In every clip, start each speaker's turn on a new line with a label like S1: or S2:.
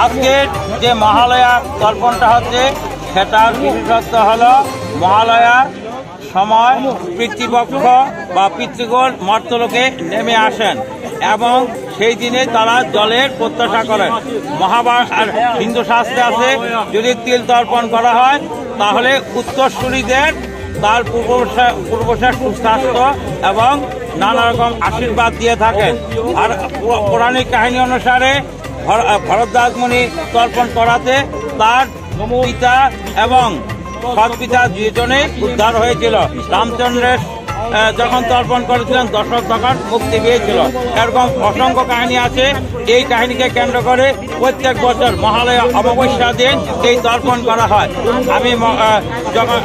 S1: আজকের যে মহালয়া তর্পণটা হচ্ছে সেটার বিশেষত্ব হলো মহালয়ার সময় পিতৃপক্ষ বা পিতৃগণ মর্তলোকে নেমে আসেন এবং সেই দিনে তারা জলের প্রত্যাশা করেন। আর হিন্দু শাস্ত্রে আছে যদি তিল তর্পণ করা হয় তাহলে উত্তরসূরিদের তার পূর্বপুরুষের সুস্বাস্থ্য এবং নানা রকম আশীর্বাদ দিয়ে থাকেন। আর পৌরাণিক কাহিনী অনুসারে ভরদ্বাজ মুনি তর্পণ করাতে তার পিতা এবং সৎ পিতা দুজনেই উদ্ধার হয়েছিল। রামচন্দ্রের যখন তর্পণ করেছিলেন দশরথ তখন মুক্তি পেয়েছিল। এরকম অসংখ্য কাহিনী আছে। এই কাহিনীকে কেন্দ্র করে প্রত্যেক বছর মহালয়া অমাবস্যা দিন এই তর্পণ করা হয়।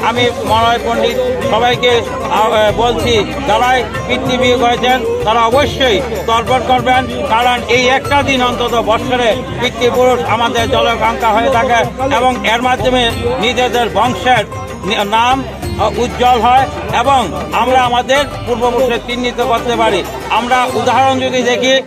S1: আমি মলয় পণ্ডিত সবাইকে বলছি যারাই পিতৃবিয়োগ করেছেন তারা অবশ্যই তর্পণ করবেন, কারণ এই একটা দিন অন্তত বৎসরে পিতৃপুরুষ আমাদের জলাকাঙ্ক্ষা হয়ে থাকে এবং এর মাধ্যমে নিজেদের বংশের নাম উজ্জ্বল হয় এবং আমরা আমাদের পূর্বপুরুষের চিহ্নিত করতে পারি। আমরা উদাহরণ যদি দেখি